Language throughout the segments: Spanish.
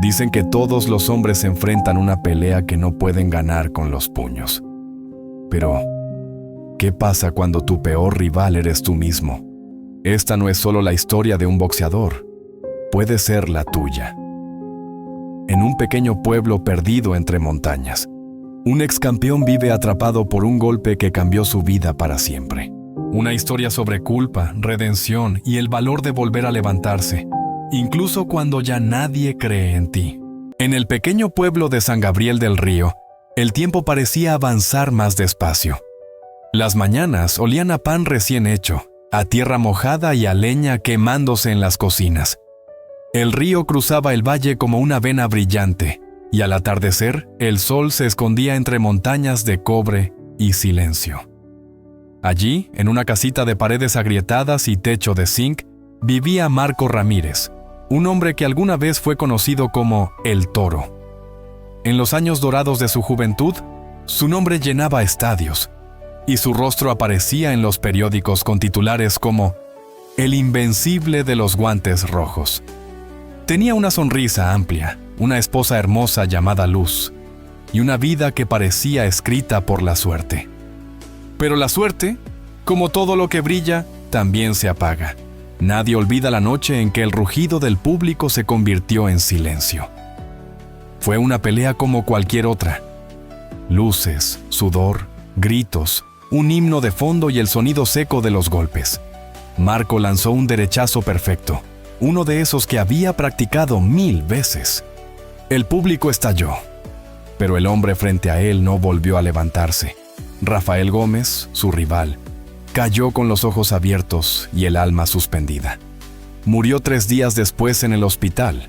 Dicen que todos los hombres enfrentan una pelea que no pueden ganar con los puños. Pero, ¿qué pasa cuando tu peor rival eres tú mismo? Esta no es solo la historia de un boxeador, puede ser la tuya. En un pequeño pueblo perdido entre montañas, un ex campeón vive atrapado por un golpe que cambió su vida para siempre. Una historia sobre culpa, redención y el valor de volver a levantarse, incluso cuando ya nadie cree en ti. En el pequeño pueblo de San Gabriel del Río, el tiempo parecía avanzar más despacio. Las mañanas olían a pan recién hecho, a tierra mojada y a leña quemándose en las cocinas. El río cruzaba el valle como una vena brillante, y al atardecer, el sol se escondía entre montañas de cobre y silencio. Allí, en una casita de paredes agrietadas y techo de zinc, vivía Marco Ramírez, un hombre que alguna vez fue conocido como El Toro. En los años dorados de su juventud, su nombre llenaba estadios, y su rostro aparecía en los periódicos con titulares como El Invencible de los Guantes Rojos. Tenía una sonrisa amplia, una esposa hermosa llamada Luz, y una vida que parecía escrita por la suerte. Pero la suerte, como todo lo que brilla, también se apaga. Nadie olvida la noche en que el rugido del público se convirtió en silencio. Fue una pelea como cualquier otra. Luces, sudor, gritos, un himno de fondo y el sonido seco de los golpes. Marco lanzó un derechazo perfecto, uno de esos que había practicado 1000 veces. El público estalló, pero el hombre frente a él no volvió a levantarse. Rafael Gómez, su rival, cayó con los ojos abiertos y el alma suspendida. Murió 3 días después en el hospital.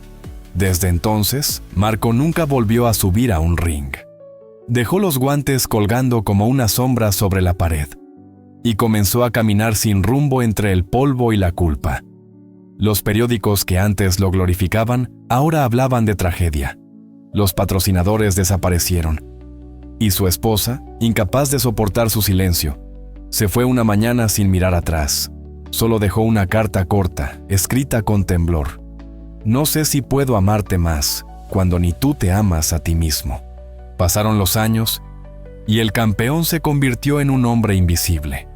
Desde entonces, Marco nunca volvió a subir a un ring. Dejó los guantes colgando como una sombra sobre la pared y comenzó a caminar sin rumbo entre el polvo y la culpa. Los periódicos que antes lo glorificaban, ahora hablaban de tragedia. Los patrocinadores desaparecieron, y su esposa, incapaz de soportar su silencio, se fue una mañana sin mirar atrás. Solo dejó una carta corta, escrita con temblor. No sé si puedo amarte más, cuando ni tú te amas a ti mismo. Pasaron los años, y el campeón se convirtió en un hombre invisible.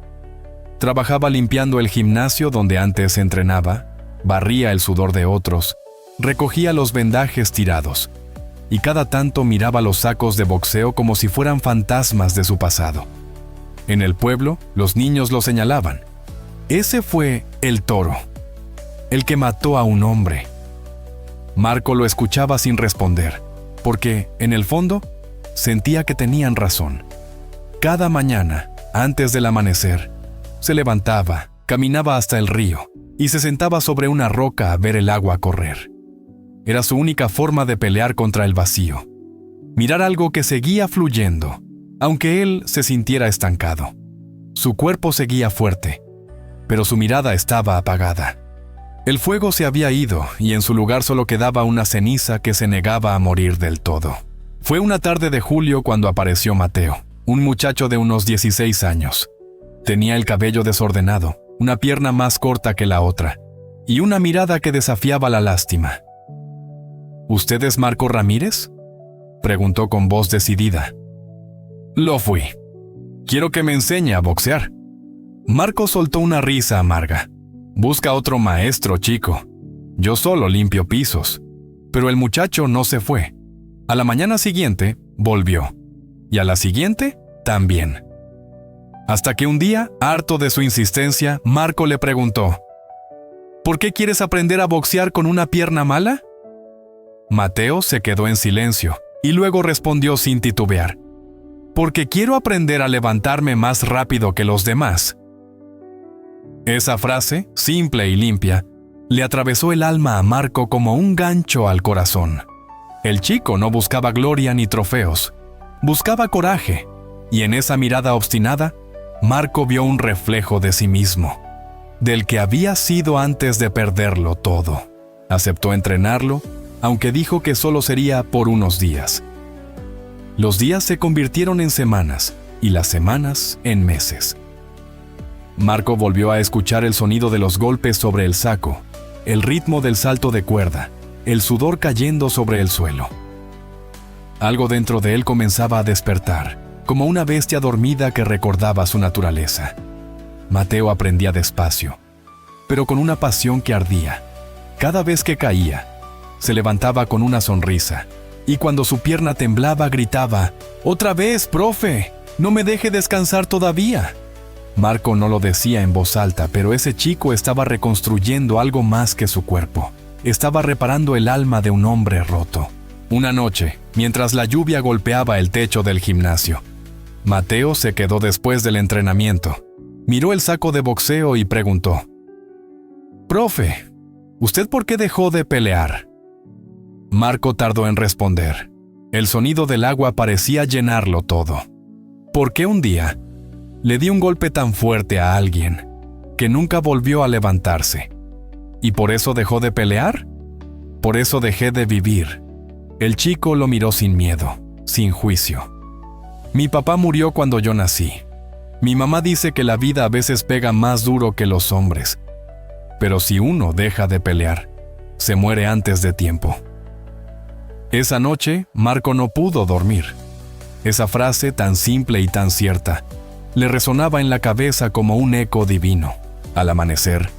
Trabajaba limpiando el gimnasio donde antes entrenaba, barría el sudor de otros, recogía los vendajes tirados, y cada tanto miraba los sacos de boxeo como si fueran fantasmas de su pasado. En el pueblo, los niños lo señalaban. Ese fue El Toro, el que mató a un hombre. Marco lo escuchaba sin responder, porque, en el fondo, sentía que tenían razón. Cada mañana, antes del amanecer, se levantaba, caminaba hasta el río y se sentaba sobre una roca a ver el agua correr. Era su única forma de pelear contra el vacío. Mirar algo que seguía fluyendo, aunque él se sintiera estancado. Su cuerpo seguía fuerte, pero su mirada estaba apagada. El fuego se había ido y en su lugar solo quedaba una ceniza que se negaba a morir del todo. Fue una tarde de julio cuando apareció Mateo, un muchacho de unos 16 años. Tenía el cabello desordenado, una pierna más corta que la otra, y una mirada que desafiaba la lástima. ¿Usted es Marco Ramírez?, preguntó con voz decidida. Lo fui. Quiero que me enseñe a boxear. Marco soltó una risa amarga. Busca otro maestro, chico. Yo solo limpio pisos. Pero el muchacho no se fue. A la mañana siguiente, volvió. Y a la siguiente, también. Hasta que un día, harto de su insistencia, Marco le preguntó: ¿Por qué quieres aprender a boxear con una pierna mala? Mateo se quedó en silencio y luego respondió sin titubear: porque quiero aprender a levantarme más rápido que los demás. Esa frase, simple y limpia, le atravesó el alma a Marco como un gancho al corazón. El chico no buscaba gloria ni trofeos, buscaba coraje, y en esa mirada obstinada, Marco vio un reflejo de sí mismo, del que había sido antes de perderlo todo. Aceptó entrenarlo, aunque dijo que solo sería por unos días. Los días se convirtieron en semanas, y las semanas en meses. Marco volvió a escuchar el sonido de los golpes sobre el saco, el ritmo del salto de cuerda, el sudor cayendo sobre el suelo. Algo dentro de él comenzaba a despertar, como una bestia dormida que recordaba su naturaleza. Mateo aprendía despacio, pero con una pasión que ardía. Cada vez que caía, se levantaba con una sonrisa, y cuando su pierna temblaba gritaba: «¡Otra vez, profe! ¡No me deje descansar todavía!». Marco no lo decía en voz alta, pero ese chico estaba reconstruyendo algo más que su cuerpo. Estaba reparando el alma de un hombre roto. Una noche, mientras la lluvia golpeaba el techo del gimnasio, Mateo se quedó después del entrenamiento. Miró el saco de boxeo y preguntó: «Profe, ¿usted por qué dejó de pelear?». Marco tardó en responder. El sonido del agua parecía llenarlo todo. ¿Por qué un día le di un golpe tan fuerte a alguien que nunca volvió a levantarse? ¿Y por eso dejó de pelear? Por eso dejé de vivir. El chico lo miró sin miedo, sin juicio. Mi papá murió cuando yo nací. Mi mamá dice que la vida a veces pega más duro que los hombres. Pero si uno deja de pelear, se muere antes de tiempo. Esa noche, Marco no pudo dormir. Esa frase tan simple y tan cierta le resonaba en la cabeza como un eco divino. Al amanecer,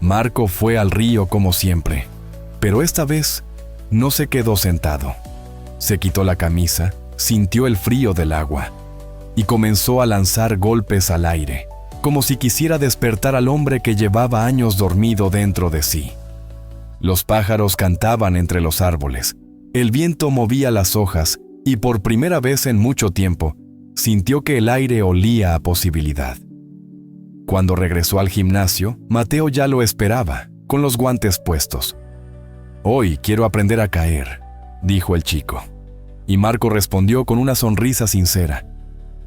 Marco fue al río como siempre, pero esta vez no se quedó sentado. Se quitó la camisa, sintió el frío del agua y comenzó a lanzar golpes al aire, como si quisiera despertar al hombre que llevaba años dormido dentro de sí. Los pájaros cantaban entre los árboles, el viento movía las hojas y por primera vez en mucho tiempo sintió que el aire olía a posibilidad. Cuando regresó al gimnasio, Mateo ya lo esperaba, con los guantes puestos. «Hoy quiero aprender a caer», dijo el chico. Y Marco respondió con una sonrisa sincera: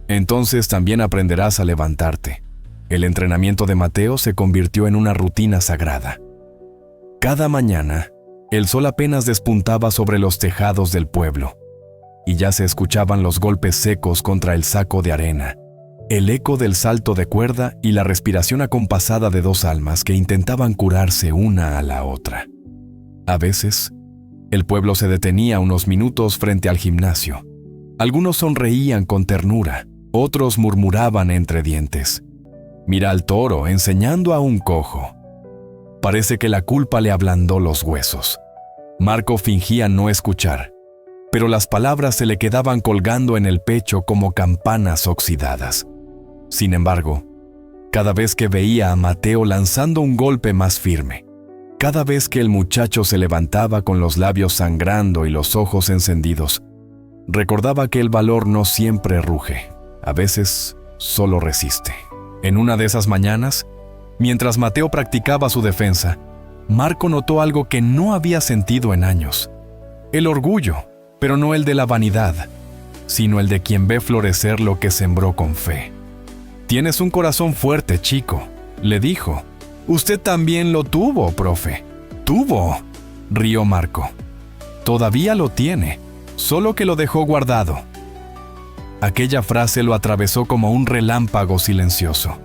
«Entonces también aprenderás a levantarte». El entrenamiento de Mateo se convirtió en una rutina sagrada. Cada mañana, el sol apenas despuntaba sobre los tejados del pueblo, y ya se escuchaban los golpes secos contra el saco de arena, el eco del salto de cuerda y la respiración acompasada de dos almas que intentaban curarse una a la otra. A veces, el pueblo se detenía unos minutos frente al gimnasio. Algunos sonreían con ternura, otros murmuraban entre dientes: «Mira al toro enseñando a un cojo». Parece que la culpa le ablandó los huesos. Marco fingía no escuchar, pero las palabras se le quedaban colgando en el pecho como campanas oxidadas. Sin embargo, cada vez que veía a Mateo lanzando un golpe más firme, cada vez que el muchacho se levantaba con los labios sangrando y los ojos encendidos, recordaba que el valor no siempre ruge, a veces solo resiste. En una de esas mañanas, mientras Mateo practicaba su defensa, Marco notó algo que no había sentido en años: el orgullo, pero no el de la vanidad, sino el de quien ve florecer lo que sembró con fe. «Tienes un corazón fuerte, chico», le dijo. «Usted también lo tuvo, profe». «¿Tuvo?», rió Marco. «Todavía lo tiene, solo que lo dejó guardado». Aquella frase lo atravesó como un relámpago silencioso.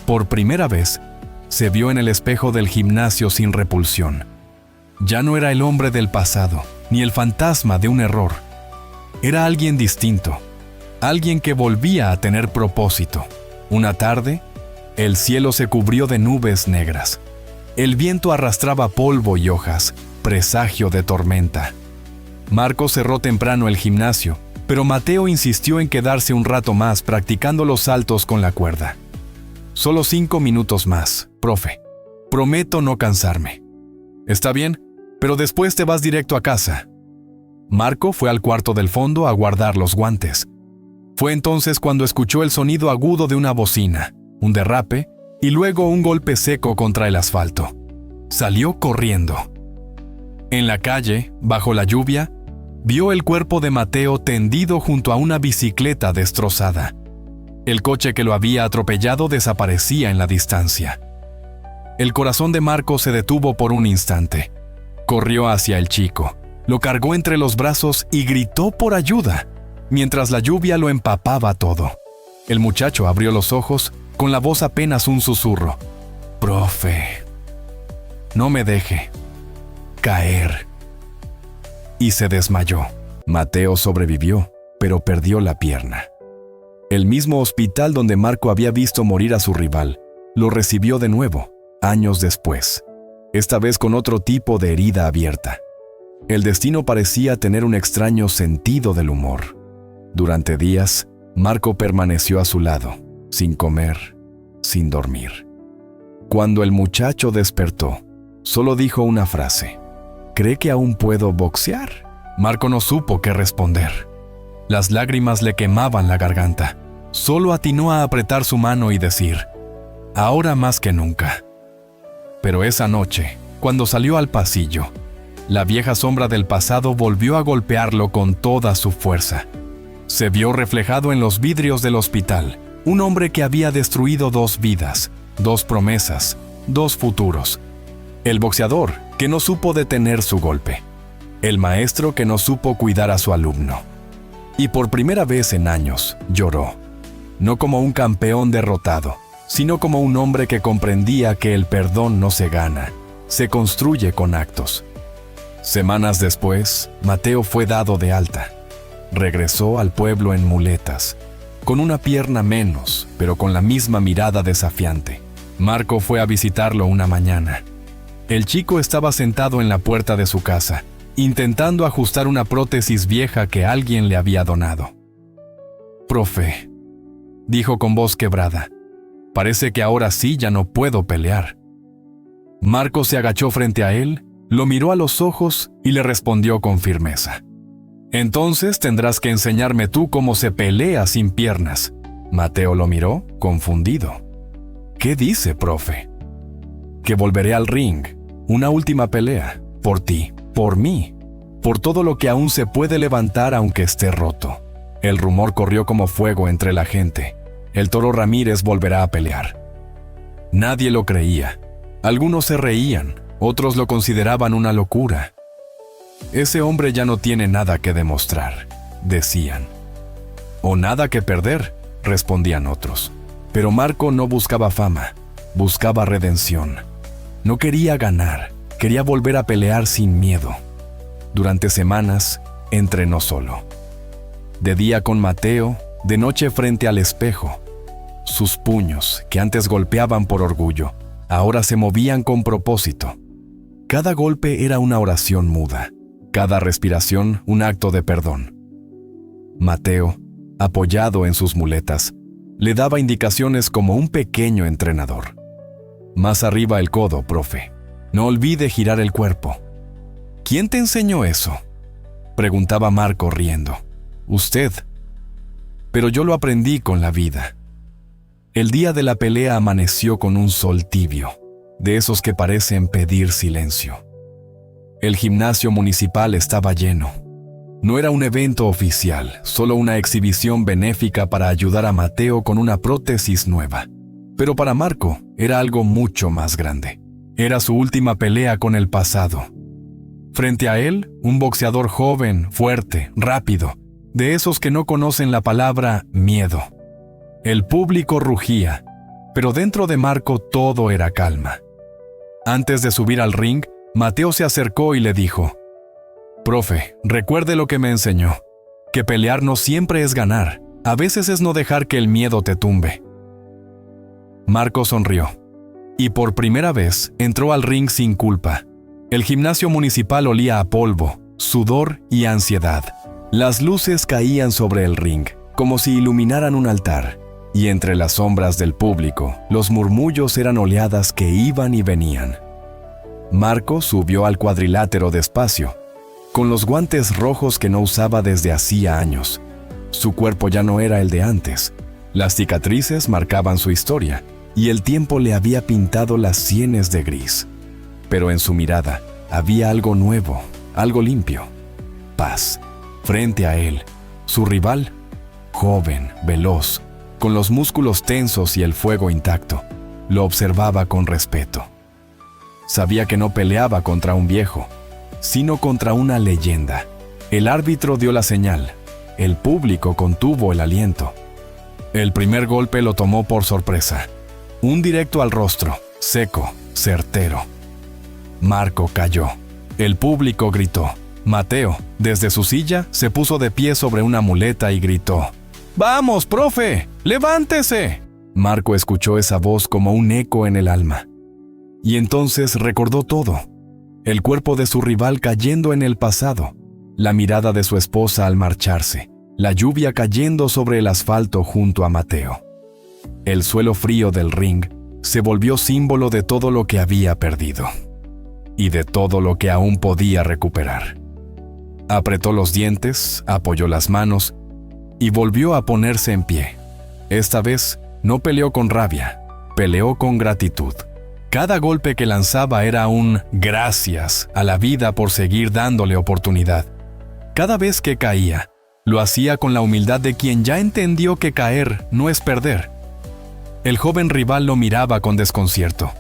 Por primera vez, se vio en el espejo del gimnasio sin repulsión. Ya no era el hombre del pasado, ni el fantasma de un error. Era alguien distinto, alguien que volvía a tener propósito. Una tarde, el cielo se cubrió de nubes negras. El viento arrastraba polvo y hojas, presagio de tormenta. Marco cerró temprano el gimnasio, pero Mateo insistió en quedarse un rato más practicando los saltos con la cuerda. «Solo 5 minutos más, profe. Prometo no cansarme». «Está bien, pero después te vas directo a casa». Marco fue al cuarto del fondo a guardar los guantes. Fue entonces cuando escuchó el sonido agudo de una bocina, un derrape y luego un golpe seco contra el asfalto. Salió corriendo. En la calle, bajo la lluvia, vio el cuerpo de Mateo tendido junto a una bicicleta destrozada. El coche que lo había atropellado desaparecía en la distancia. El corazón de Marco se detuvo por un instante. Corrió hacia el chico, lo cargó entre los brazos y gritó por ayuda, mientras la lluvia lo empapaba todo. El muchacho abrió los ojos, con la voz apenas un susurro: «Profe, no me deje caer». y se desmayó. Mateo sobrevivió, pero perdió la pierna. El mismo hospital donde Marco había visto morir a su rival, lo recibió de nuevo, años después, esta vez con otro tipo de herida abierta. El destino parecía tener un extraño sentido del humor. Durante días, Marco permaneció a su lado, sin comer, sin dormir. Cuando el muchacho despertó, solo dijo una frase: ¿cree que aún puedo boxear? Marco no supo qué responder. Las lágrimas le quemaban la garganta. Solo atinó a apretar su mano y decir: ahora más que nunca. Pero esa noche, cuando salió al pasillo, la vieja sombra del pasado volvió a golpearlo con toda su fuerza. Se vio reflejado en los vidrios del hospital, un hombre que había destruido 2 vidas, 2 promesas, 2 futuros. El boxeador que no supo detener su golpe. El maestro que no supo cuidar a su alumno. Y por primera vez en años, lloró. No como un campeón derrotado, sino como un hombre que comprendía que el perdón no se gana, se construye con actos. Semanas después, Mateo fue dado de alta. Regresó al pueblo en muletas, con una pierna menos, pero con la misma mirada desafiante. Marco fue a visitarlo una mañana. El chico estaba sentado en la puerta de su casa, intentando ajustar una prótesis vieja que alguien le había donado. «Profe», dijo con voz quebrada, «parece que ahora sí ya no puedo pelear». Marco se agachó frente a él, lo miró a los ojos y le respondió con firmeza: «Entonces tendrás que enseñarme tú cómo se pelea sin piernas». Mateo lo miró, confundido. «¿Qué dice, profe?» «Que volveré al ring, una última pelea, por ti, por mí, por todo lo que aún se puede levantar aunque esté roto». El rumor corrió como fuego entre la gente. El Toro Ramírez volverá a pelear. Nadie lo creía. Algunos se reían, otros lo consideraban una locura. «Ese hombre ya no tiene nada que demostrar», decían. «O nada que perder», respondían otros. Pero Marco no buscaba fama, buscaba redención. No quería ganar, quería volver a pelear sin miedo. Durante semanas, entrenó solo. De día con Mateo, de noche frente al espejo. Sus puños, que antes golpeaban por orgullo, ahora se movían con propósito. Cada golpe era una oración muda, cada respiración un acto de perdón. Mateo, apoyado en sus muletas, le daba indicaciones como un pequeño entrenador. «Más arriba el codo, profe. No olvide girar el cuerpo». «¿Quién te enseñó eso?», preguntaba Marco riendo. «Usted». «Pero yo lo aprendí con la vida». El día de la pelea amaneció con un sol tibio, de esos que parecen pedir silencio. El gimnasio municipal estaba lleno. No era un evento oficial, solo una exhibición benéfica para ayudar a Mateo con una prótesis nueva. Pero para Marco era algo mucho más grande. Era su última pelea con el pasado. Frente a él, un boxeador joven, fuerte, rápido, de esos que no conocen la palabra miedo. El público rugía, pero dentro de Marco todo era calma. Antes de subir al ring, Mateo se acercó y le dijo: «Profe, recuerde lo que me enseñó, que pelear no siempre es ganar, a veces es no dejar que el miedo te tumbe». Marco sonrió, y por primera vez entró al ring sin culpa. El gimnasio municipal olía a polvo, sudor y ansiedad. Las luces caían sobre el ring, como si iluminaran un altar, y entre las sombras del público, los murmullos eran oleadas que iban y venían. Marco subió al cuadrilátero despacio, con los guantes rojos que no usaba desde hacía años. Su cuerpo ya no era el de antes. Las cicatrices marcaban su historia, y el tiempo le había pintado las sienes de gris. Pero en su mirada había algo nuevo, algo limpio. Paz. Frente a él, su rival, joven, veloz, con los músculos tensos y el fuego intacto, lo observaba con respeto. Sabía que no peleaba contra un viejo, sino contra una leyenda. El árbitro dio la señal. El público contuvo el aliento. El primer golpe lo tomó por sorpresa. Un directo al rostro, seco, certero. Marco cayó. El público gritó. Mateo, desde su silla, se puso de pie sobre una muleta y gritó: «¡Vamos, profe! ¡Levántese!». Marco escuchó esa voz como un eco en el alma. Y entonces recordó todo: el cuerpo de su rival cayendo en el pasado, la mirada de su esposa al marcharse, la lluvia cayendo sobre el asfalto junto a Mateo. El suelo frío del ring se volvió símbolo de todo lo que había perdido y de todo lo que aún podía recuperar. Apretó los dientes, apoyó las manos y volvió a ponerse en pie. Esta vez no peleó con rabia, peleó con gratitud. Cada golpe que lanzaba era un gracias a la vida por seguir dándole oportunidad. Cada vez que caía, lo hacía con la humildad de quien ya entendió que caer no es perder. El joven rival lo miraba con desconcierto.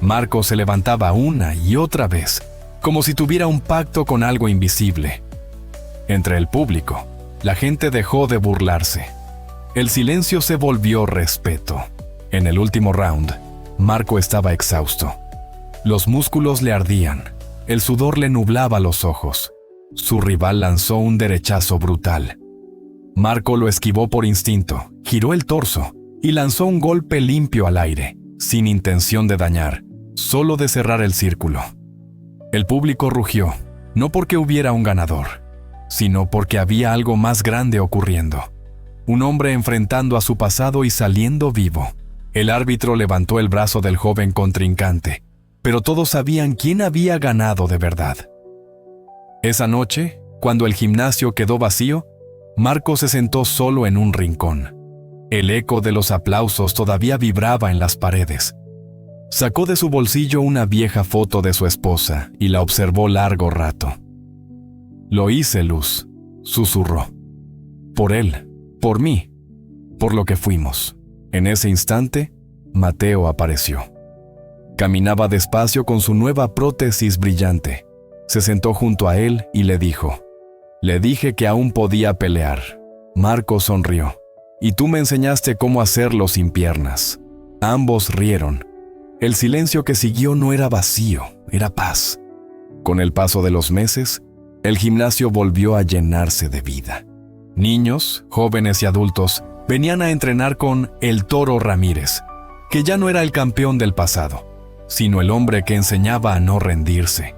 Marco se levantaba una y otra vez, como si tuviera un pacto con algo invisible. Entre el público, la gente dejó de burlarse. El silencio se volvió respeto. En el último round, Marco estaba exhausto. Los músculos le ardían, el sudor le nublaba los ojos. Su rival lanzó un derechazo brutal. Marco lo esquivó por instinto, giró el torso y lanzó un golpe limpio al aire, sin intención de dañar, solo de cerrar el círculo. El público rugió, no porque hubiera un ganador, sino porque había algo más grande ocurriendo. Un hombre enfrentando a su pasado y saliendo vivo. El árbitro levantó el brazo del joven contrincante, pero todos sabían quién había ganado de verdad. Esa noche, cuando el gimnasio quedó vacío, Marco se sentó solo en un rincón. El eco de los aplausos todavía vibraba en las paredes. Sacó de su bolsillo una vieja foto de su esposa y la observó largo rato. «Lo hice, Luz», susurró. «Por él, por mí, por lo que fuimos». En ese instante, Mateo apareció. Caminaba despacio con su nueva prótesis brillante. Se sentó junto a él y le dijo: «Le dije que aún podía pelear». Marco sonrió. «Y tú me enseñaste cómo hacerlo sin piernas». Ambos rieron. El silencio que siguió no era vacío, era paz. Con el paso de los meses, el gimnasio volvió a llenarse de vida. Niños, jóvenes y adultos venían a entrenar con el Toro Ramírez, que ya no era el campeón del pasado, sino el hombre que enseñaba a no rendirse.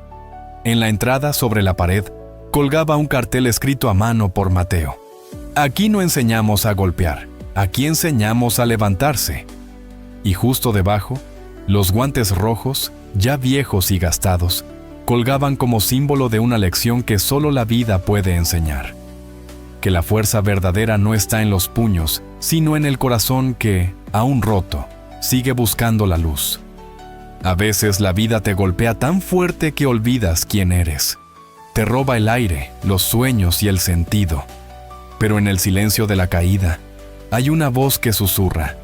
En la entrada, sobre la pared, colgaba un cartel escrito a mano por Mateo: «Aquí no enseñamos a golpear, aquí enseñamos a levantarse». Y justo debajo, los guantes rojos, ya viejos y gastados, colgaban como símbolo de una lección que solo la vida puede enseñar. Que la fuerza verdadera no está en los puños, sino en el corazón que, aún roto, sigue buscando la luz. A veces la vida te golpea tan fuerte que olvidas quién eres. Te roba el aire, los sueños y el sentido. Pero en el silencio de la caída, hay una voz que susurra: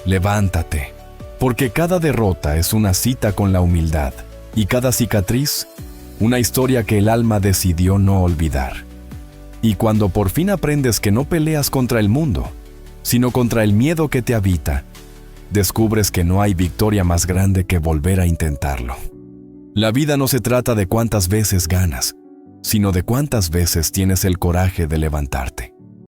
«Levántate», porque cada derrota es una cita con la humildad, y cada cicatriz, una historia que el alma decidió no olvidar. Y cuando por fin aprendes que no peleas contra el mundo, sino contra el miedo que te habita, descubres que no hay victoria más grande que volver a intentarlo. La vida no se trata de cuántas veces ganas, sino de cuántas veces tienes el coraje de levantarte.